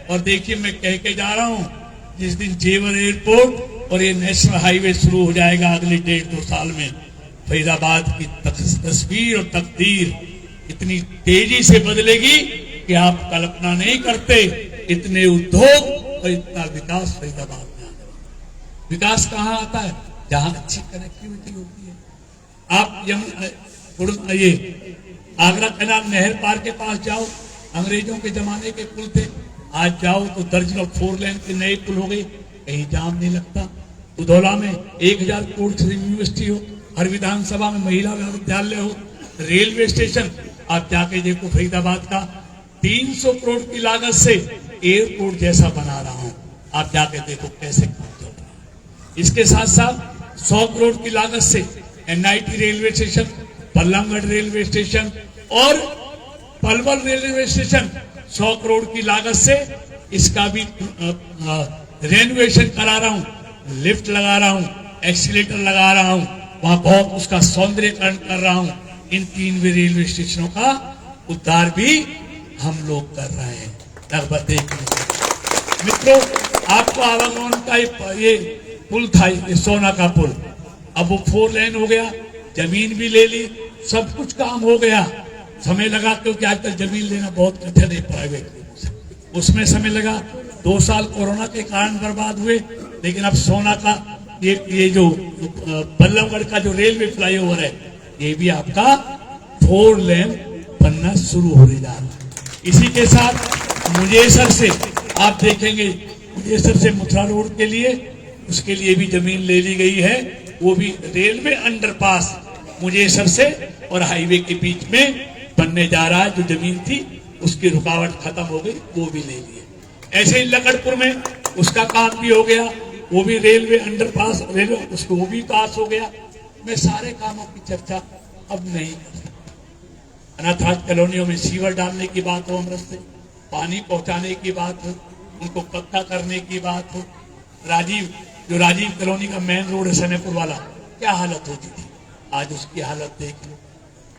और देखिए, मैं कह के जा रहा हूं, जिस दिन जेवर एयरपोर्ट और ये नेशनल हाईवे शुरू हो जाएगा अगले 1.5-2 साल में, फरीदाबाद की तस्वीर और तकदीर इतनी तेजी से बदलेगी कि आप कल्पना नहीं करते। इतने उद्योग और इतना विकास फरीदाबाद में आने वाला। विकास कहाँ आता है? जहां अच्छी कनेक्टिविटी होती है। आप ये आगरा कैनाल नहर पार के पास जाओ, अंग्रेजों के जमाने के पुल थे, आज जाओ तो दर्जनों 4 लेन के नए पुल हो गए, कहीं जाम नहीं लगता। उधौला में 1000 करोड़ से यूनिवर्सिटी हो, हर विधानसभा में महिला विद्यालय हो, रेलवे स्टेशन आप जाके देखो, फरीदाबाद का 300 करोड़ की लागत से एयरपोर्ट जैसा बना रहा हूं, आप जाके देखो कैसे काम चल रहा है। इसके साथ साथ 100 करोड़ की लागत से NIT railway station, Ballabhgarh railway station और पलवल रेलवे स्टेशन 100 करोड़ की लागत से इसका भी रेनोवेशन करा रहा हूं, लिफ्ट लगा रहा हूं, एक्सीलेटर लगा रहा हूं, वहां बहुत उसका सौंदर्यकरण कर रहा हूं। इन 3 रेलवे स्टेशनों का उद्धार भी हम लोग कर रहे हैं। लगभग मित्रों, आपको आवागमन का ये पुल था, ये सोना का पुल, अब वो 4 लेन हो गया, जमीन भी ले ली, सब कुछ काम हो गया। समय लगा क्योंकि आजकल जमीन लेना बहुत कठिन है प्राइवेट, उसमें समय लगा। 2 साल कोरोना के कारण बर्बाद हुए, लेकिन अब सोना का ये जो बल्लमगढ़ का जो रेलवे फ्लाईओवर है, ये भी आपका 4 लेन बनना शुरू होने जा रहा है। इसी के साथ मुजेसर से आप देखेंगे, मुजेसर से मथुरा रोड के लिए, उसके लिए भी जमीन ले ली गई है, वो भी रेलवे अंडरपास मुजेसर से और हाईवे के बीच में बनने जा रहा है। जो जमीन थी उसकी रुकावट खत्म हो गई, वो भी ले ली है। ऐसे ही लकड़पुर में उसका काम भी हो गया, वो भी रेलवे अंडरपास, रेलवे उसको वो भी पास हो गया। मैं सारे कामों की चर्चा अब नहीं कर सकता। अनाथ कॉलोनियों में सीवर डालने की बात हो, अमृत से पानी पहुंचाने की बात हो, उनको पक्का करने की बात हो, जो राजीव कॉलोनी का मेन रोड है सनेपुर वाला, क्या हालत होती थी, आज उसकी हालत देख लो।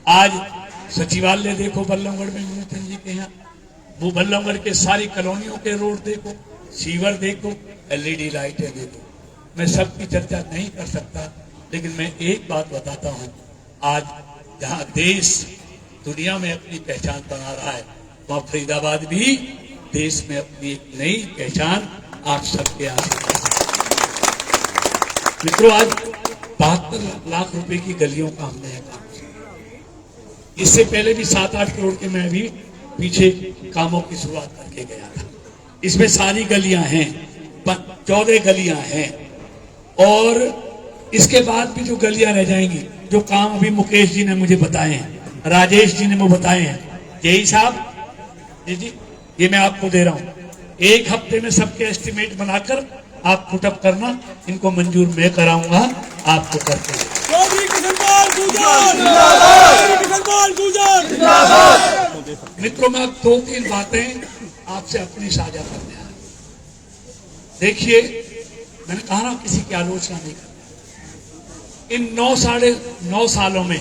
आज सचिवालय देखो बल्लभगढ़ में विमोचन जी के यहाँ, वो बल्लभगढ़ के सारी कॉलोनियों के रोड देखो, सीवर देखो, LED लाइटें देखो। मैं सबकी चर्चा नहीं कर सकता, लेकिन मैं एक बात बताता हूँ, आज जहाँ देश दुनिया में अपनी पहचान बना रहा है, वहाँ फरीदाबाद भी देश में अपनी एक नई पहचान आप सबके आशीर्वाद। मित्रों, आज 72 लाख रुपए की गलियों का हमने काम किया। इससे पहले भी 7-8 करोड़ के मैं भी पीछे कामों की शुरुआत करके गया था। इसमें सारी गलियां हैं, 14 गलियां हैं, और इसके बाद भी जो गलियां रह जाएंगी, जो काम अभी मुकेश जी ने मुझे बताए हैं, राजेश जी ने मुझे बताए हैं, यही साहब जी ये मैं आपको दे रहा हूं, 1 हफ्ते में सबके एस्टिमेट बनाकर आप पुटअप करना, इनको मंजूर मैं कराऊंगा, आपको करके। मित्रों, मैं 2-3 बातें आपसे अपनी साझा करने आया। देखिए, मैंने कहा ना किसी की आलोचना नहीं करनी। इन 9 सालों में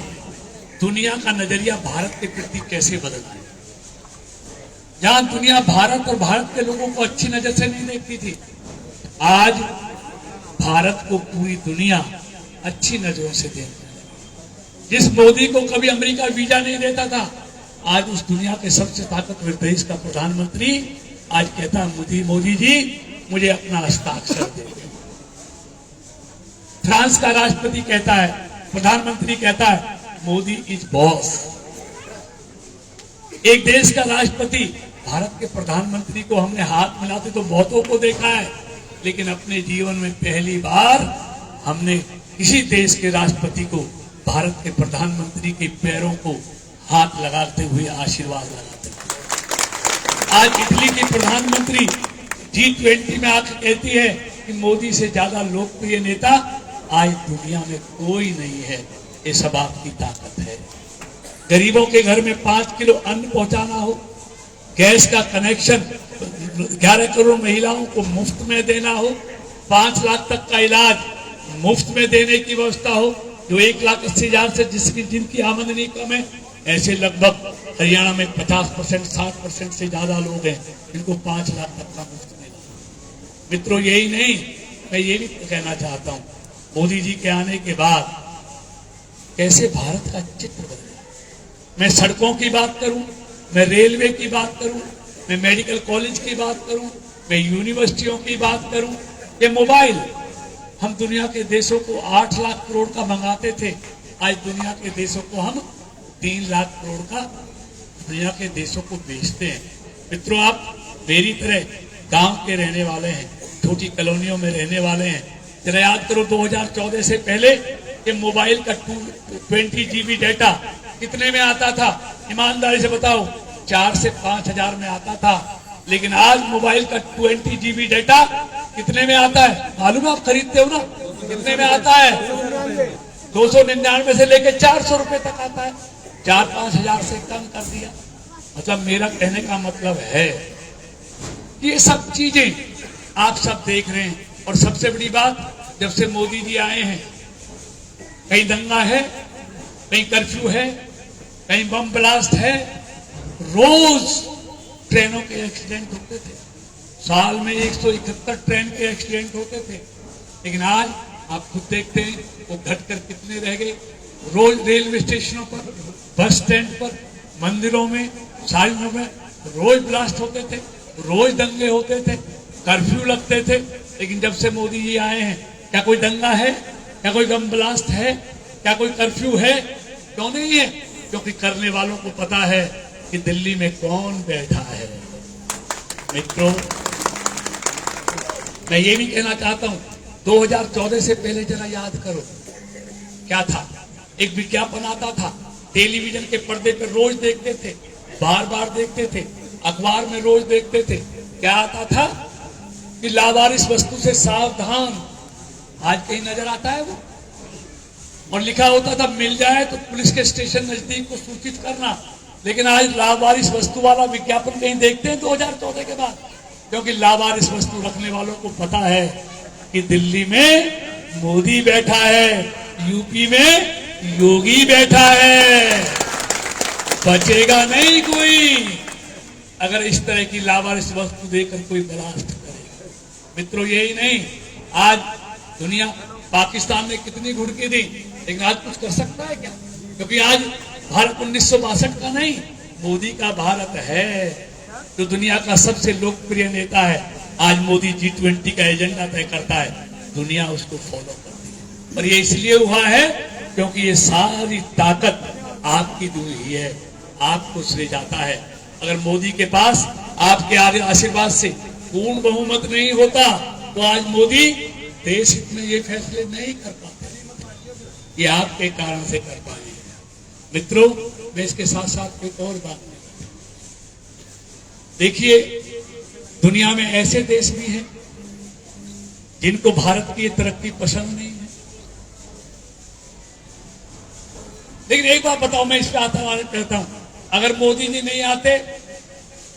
दुनिया का नजरिया भारत के प्रति कैसे बदला है। जहां दुनिया भारत और भारत के लोगों को अच्छी नजर से नहीं देखती थी, आज भारत को पूरी दुनिया अच्छी नजरों से देखती है। जिस मोदी को कभी अमेरिका वीजा नहीं देता था, आज उस दुनिया के सबसे ताकतवर देश का प्रधानमंत्री आज कहता है, मोदी जी मुझे अपना हस्ताक्षर दे। फ्रांस का राष्ट्रपति कहता है, प्रधानमंत्री कहता है, मोदी इज बॉस। एक देश का राष्ट्रपति भारत के प्रधानमंत्री को हमने हाथ मिलाते तो बहुतों को देखा है, लेकिन अपने जीवन में पहली बार हमने किसी देश के राष्ट्रपति को भारत के प्रधानमंत्री के पैरों को हाथ लगाते हुए आशीर्वाद लगाते हुए। आज इटली की प्रधानमंत्री G20 में आकर कहती है कि मोदी से ज्यादा लोकप्रिय नेता आज दुनिया में कोई नहीं है। ये सब आपकी ताकत है। गरीबों के घर में 5 किलो अन्न पहुंचाना हो, गैस का कनेक्शन 11 करोड़ महिलाओं को मुफ्त में देना हो, 5 लाख तक का इलाज मुफ्त में देने की व्यवस्था हो, जो 1,80,000 से जिनकी आमदनी कम है, ऐसे लगभग हरियाणा में 50%, 60% से ज्यादा लोग हैं, इनको 5 लाख तक का मुफ्त देना। मित्रों, यही नहीं, मैं ये भी कहना चाहता हूं, मोदी जी के आने के बाद कैसे भारत का चित्र बदला। मैं सड़कों की बात करूं, मैं रेलवे की बात करूं, मैं मेडिकल कॉलेज की बात करूं, मैं यूनिवर्सिटियों की बात करूं, ये मोबाइल हम दुनिया के देशों को 8 लाख करोड़ का मंगाते थे, आज दुनिया के देशों को हम 3 लाख करोड़ का दुनिया के देशों को बेचते हैं। मित्रों, आप मेरी तरह गांव के रहने वाले हैं, छोटी कॉलोनियों में रहने वाले हैं। जरा याद करो, 2014 से पहले ये मोबाइल का 20 GB डाटा कितने में आता था? ईमानदारी से बताओ, 4 से 5 हजार में आता था। लेकिन आज मोबाइल का 20 GB डाटा कितने में आता है? मालूम है, आप खरीदते हो ना, कितने में आता है? 299 से लेकर 400 रुपए तक आता है। 4-5 हजार से कम कर दिया। मतलब मेरा कहने का मतलब है कि ये सब चीजें आप सब देख रहे हैं। और सबसे बड़ी बात, जब से मोदी जी आए हैं, कहीं दंगा है, कहीं कर्फ्यू है, कहीं बम ब्लास्ट है, रोज ट्रेनों के एक्सीडेंट होते थे। साल में 171 ट्रेन के एक्सीडेंट होते थे। लेकिन आज आप खुद देखते हैं वो घटकर कितने रह गए। रोज रेलवे स्टेशनों पर, बस स्टैंड पर, मंदिरों में, साइनों में रोज ब्लास्ट होते थे, रोज दंगे होते थे, कर्फ्यू लगते थे। लेकिन जब से मोदी जी आए हैं, क्या कोई दंगा है? क्या कोई बम ब्लास्ट है? क्या कोई कर्फ्यू है? क्यों नहीं है? क्योंकि करने वालों को पता है कि दिल्ली में कौन बैठा है। मित्रों, मैं ये भी कहना चाहता हूं, 2014 से पहले जरा याद करो क्या था। एक विज्ञापन आता था, टेलीविजन के पर्दे पर रोज देखते थे, बार बार देखते थे, अखबार में रोज देखते थे। क्या आता था कि लावारिस वस्तु से सावधान। आज कहीं नजर आता है वो? और लिखा होता था, मिल जाए तो पुलिस के स्टेशन नजदीक को सूचित करना। लेकिन आज लावारिस वस्तु वाला विज्ञापन कहीं देखते हैं 2014 के बाद? क्योंकि लावारिस वस्तु रखने वालों को पता है कि दिल्ली में मोदी बैठा है, यूपी में योगी बैठा है, बचेगा नहीं कोई अगर इस तरह की लावारिस वस्तु देकर कोई बर्दाश्त करेगा। मित्रों, यही नहीं, आज दुनिया, पाकिस्तान ने कितनी घुड़की दी, लेकिन आज कुछ कर सकता है क्या? क्योंकि आज भारत 1962 का नहीं, मोदी का भारत है, जो दुनिया का सबसे लोकप्रिय नेता है। आज मोदी G20 का एजेंडा तय करता है, दुनिया उसको फॉलो करती है। और ये इसलिए हुआ है क्योंकि ये सारी ताकत आपकी दी हुई है, आपको श्रेय जाता है। अगर मोदी के पास आपके आशीर्वाद से पूर्ण बहुमत नहीं होता तो आज मोदी देश हित में ये फैसले नहीं कर पाते, ये आपके कारण से कर पाए। मित्रों, मैं इसके साथ साथ एक और बात देखिए, दुनिया में ऐसे देश भी हैं जिनको भारत की तरक्की पसंद नहीं है। लेकिन एक बात बताओ, मैं इस पे आता कहता हूं, अगर मोदी जी नहीं आते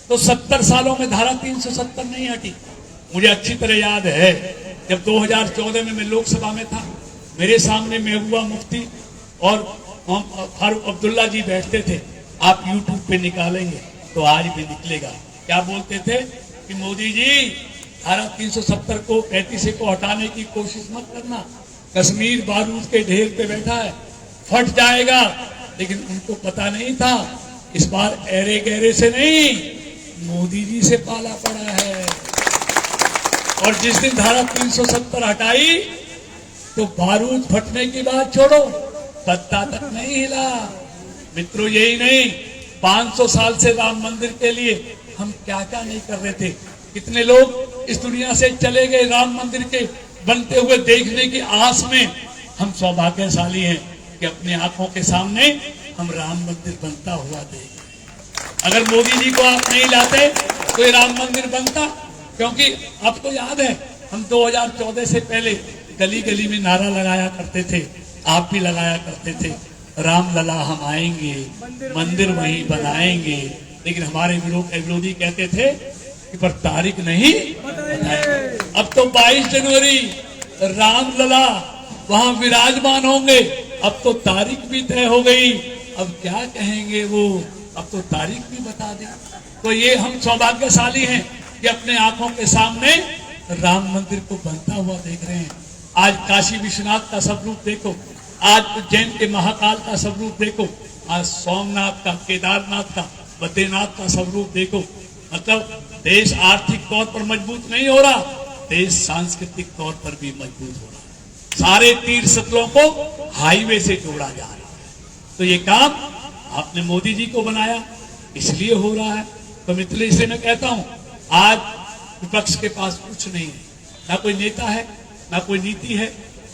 तो 70 सालों में धारा 370 नहीं हटी। मुझे अच्छी तरह याद है, जब 2014 में मैं लोकसभा में था, मेरे सामने महबूबा मुफ्ती और फारूक अब्दुल्ला जी बैठते थे। आप यूट्यूब पे निकालेंगे तो आज भी निकलेगा। क्या बोलते थे कि मोदी जी धारा 370 को 35 को हटाने की कोशिश मत करना, कश्मीर बारूद के ढेर पे बैठा है, फट जाएगा। लेकिन उनको पता नहीं था इस बार एरे गहरे से नहीं, मोदी जी से पाला पड़ा है। और जिस दिन धारा 370 हटाई तो बारूद फटने की बात छोड़ो, पत्ता तक नहीं हिला। मित्रों, यही नहीं, 500 साल से राम मंदिर के लिए हम क्या क्या नहीं कर रहे थे। कितने लोग इस दुनिया से चले गए राम मंदिर के बनते हुए देखने की आस में। हम सौभाग्यशाली हैं कि अपनी आंखों के सामने हम राम मंदिर बनता हुआ देख रहे। अगर मोदी जी को आप नहीं लाते तो ये राम मंदिर बनता, क्योंकि आपको याद है हम 2014 से पहले गली गली में नारा लगाया करते थे, आप भी लगाया करते थे, राम लला हम आएंगे, मंदिर वहीं बनाएंगे। लेकिन हमारे विरोधी कहते थे कि पर तारीख नहीं बताएंगे। अब तो 22 जनवरी राम लला वहां विराजमान होंगे, अब तो तारीख भी तय हो गई। अब क्या कहेंगे वो, अब तो तारीख भी बता दें। तो ये हम सौभाग्यशाली हैं कि अपने आंखों के सामने राम मंदिर को बनता हुआ देख रहे हैं। आज काशी विश्वनाथ का स्वरूप देखो, आज उज्जैन के महाकाल का स्वरूप देखो, आज सोमनाथ का, केदारनाथ का, बद्रीनाथ का स्वरूप देखो। मतलब देश आर्थिक तौर पर मजबूत नहीं हो रहा, देश सांस्कृतिक तौर पर भी मजबूत हो रहा है। सारे तीर्थ स्थलों को हाईवे से जोड़ा जा रहा है। तो ये काम आपने मोदी जी को बनाया, इसलिए हो रहा है। तो मित्र, इसलिए मैं कहता हूं, आज विपक्ष के पास कुछ नहीं है, ना कोई नेता है, ना कोई नीति है,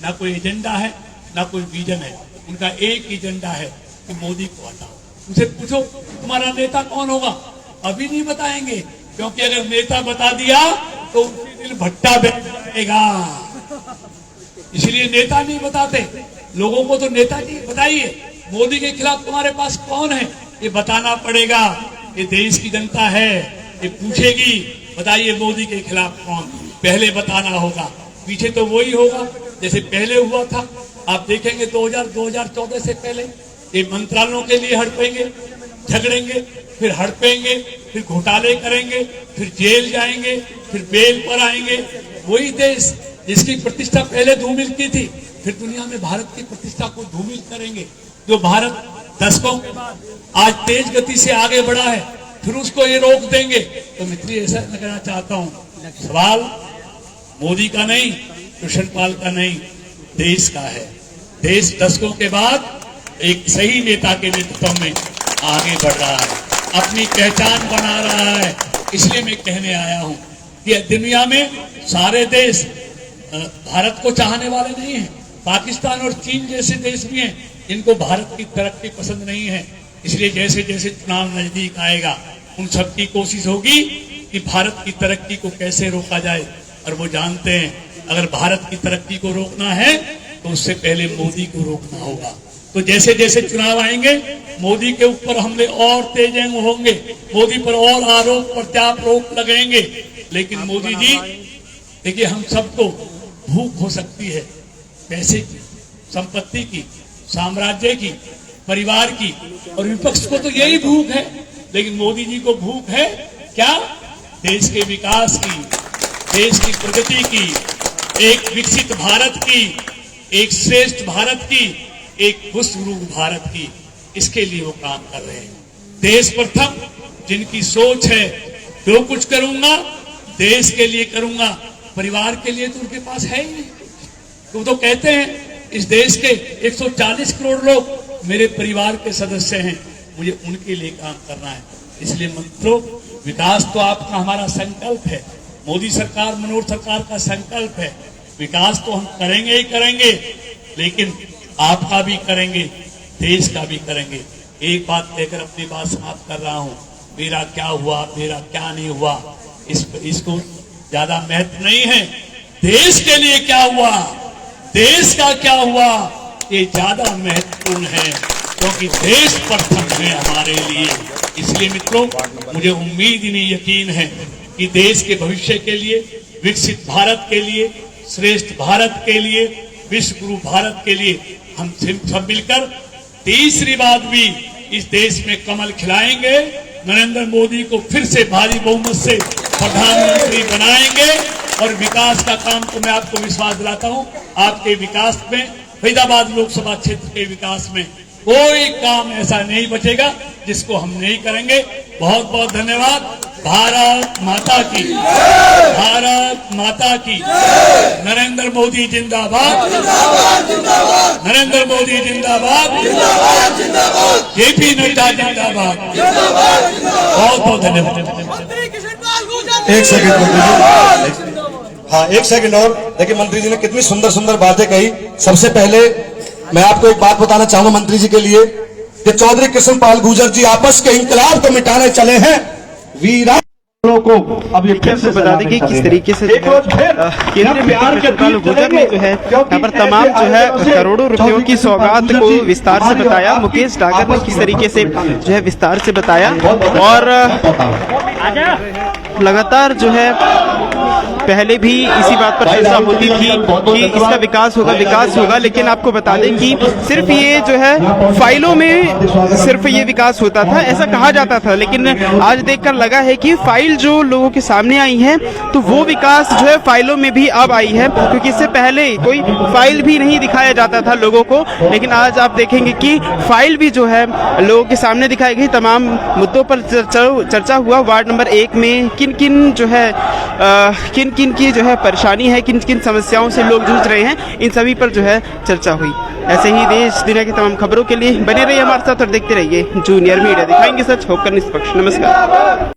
ना कोई एजेंडा है, ना कोई विजन है। उनका एक एजेंडा है कि मोदी को हटाओ। उनसे पूछो तुम्हारा नेता कौन होगा, अभी नहीं बताएंगे, क्योंकि अगर नेता बता दिया तो उसी दिन भट्टा बैठ जाएगा। इसलिए नेता नहीं बताते लोगों को। तो नेताजी बताइए, मोदी के खिलाफ तुम्हारे पास कौन है, ये बताना पड़ेगा। ये देश की जनता है, ये पूछेगी बताइए मोदी के खिलाफ कौन, पहले बताना होगा। पीछे तो वही होगा जैसे पहले हुआ था। आप देखेंगे 2014 से पहले ये मंत्रालयों के लिए हड़पेंगे, झगड़ेंगे, फिर हड़पेंगे, फिर घोटाले करेंगे, फिर जेल जाएंगे, फिर बेल पर आएंगे। वही देश जिसकी प्रतिष्ठा पहले धूमिल की थी, फिर दुनिया में भारत की प्रतिष्ठा को धूमिल करेंगे। जो भारत दशकों के बाद आज तेज गति से आगे बढ़ा है, फिर उसको ये रोक देंगे। तो मित्र, ऐसा कहना चाहता हूँ, सवाल मोदी का नहीं, कृष्ण पाल का नहीं, देश का है। देश दशकों के बाद एक सही नेता के नेतृत्व में आगे बढ़ रहा है, अपनी पहचान बना रहा है। इसलिए मैं कहने आया हूं कि दुनिया में सारे देश भारत को चाहने वाले नहीं हैं। पाकिस्तान और चीन जैसे देश भी हैं, इनको भारत की तरक्की पसंद नहीं है। इसलिए जैसे जैसे चुनाव नजदीक आएगा, उन सबकी कोशिश होगी कि भारत की तरक्की को कैसे रोका जाए। और वो जानते हैं अगर भारत की तरक्की को रोकना है तो उससे पहले मोदी को रोकना होगा। तो जैसे जैसे चुनाव आएंगे, मोदी के ऊपर हमले और तेज होंगे, मोदी पर और आरोप प्रत्यारोप लगेंगे। लेकिन मोदी जी देखिए, हम सबको भूख हो सकती है पैसे की, संपत्ति की, साम्राज्य की, परिवार की, और विपक्ष को तो यही भूख है। लेकिन मोदी जी को भूख है क्या? देश के विकास की, देश की प्रगति की, एक विकसित भारत की, एक श्रेष्ठ भारत की, एक पुष्परूप भारत की। इसके लिए वो काम कर रहे हैं। देश प्रथम जिनकी सोच है, जो कुछ करूंगा देश के लिए करूंगा, परिवार के लिए तो उनके पास है ही नहीं। वो तो कहते हैं इस देश के 140 करोड़ लोग मेरे परिवार के सदस्य हैं, मुझे उनके लिए काम करना है। इसलिए मित्रों, विकास तो आपका हमारा संकल्प है, मोदी सरकार, मनोहर सरकार का संकल्प है। विकास तो हम करेंगे ही करेंगे, लेकिन आपका भी करेंगे, देश का भी करेंगे। एक बात कहकर अपनी बात समाप्त कर रहा हूं, मेरा क्या हुआ, मेरा क्या नहीं हुआ, इसको ज्यादा महत्व नहीं है। देश के लिए क्या हुआ, देश का क्या हुआ, ये ज्यादा महत्वपूर्ण है, क्योंकि देश प्रथम है हमारे लिए। इसलिए मित्रों, मुझे उम्मीद ही नहीं, यकीन है कि देश के भविष्य के लिए, विकसित भारत के लिए, श्रेष्ठ भारत के लिए, विश्व गुरु भारत के लिए हम सब मिलकर तीसरी बार भी इस देश में कमल खिलाएंगे, नरेंद्र मोदी को फिर से भारी बहुमत से प्रधानमंत्री बनाएंगे। और विकास का काम तो मैं आपको विश्वास दिलाता हूं, आपके विकास में, फरीदाबाद लोकसभा क्षेत्र के विकास में कोई काम ऐसा नहीं बचेगा जिसको हम नहीं करेंगे। बहुत बहुत धन्यवाद। भारत माता की, भारत माता की, नरेंद्र मोदी जिंदाबाद, नरेंद्र मोदी जिंदाबाद, जेपी नड्डा जिंदाबाद। बहुत बहुत धन्यवाद। एक सेकंड, हाँ एक सेकंड और। देखिए मंत्री जी ने कितनी सुंदर सुंदर बातें कही। सबसे पहले मैं आपको एक बात बताना चाहूंगा मंत्री जी के लिए कि चौधरी कृष्णपाल गुर्जर जी आपस के इंकलाब को मिटाने चले हैं। वीरा को अब ये फिर से बता दें कि किस तरीके से केंद्रीय मंत्री कृष्णपाल गुर्जर ने जो है यहाँ पर तमाम जो है करोड़ों रुपयों की सौगात को विस्तार से बताया। मुकेश डागर ने किस तरीके से जो है विस्तार से बताया, और लगातार जो है पहले भी इसी बात पर चर्चा होती थी कि इसका विकास होगा, लेकिन आपको बता दें कि सिर्फ ये जो है फाइलों में सिर्फ ये विकास होता था, ऐसा कहा जाता था। लेकिन आज देखकर लगा है कि फाइल जो लोगों के सामने आई है, तो वो विकास जो है फाइलों में भी अब आई है, क्योंकि इससे पहले कोई फाइल भी नहीं दिखाया जाता था लोगों को। लेकिन आज आप देखेंगे कि फाइल भी जो है लोगों के सामने दिखाई गई। तमाम मुद्दों पर चर्चा हुआ। वार्ड नंबर 1 में किन किन जो है किन की जो है परेशानी है, किन किन समस्याओं से लोग जूझ रहे हैं, इन सभी पर जो है चर्चा हुई। ऐसे ही देश दुनिया की तमाम खबरों के लिए बने रहिए हमारे साथ और देखते रहिए जूनियर मीडिया, दिखाएंगे सच होकर निष्पक्ष। नमस्कार।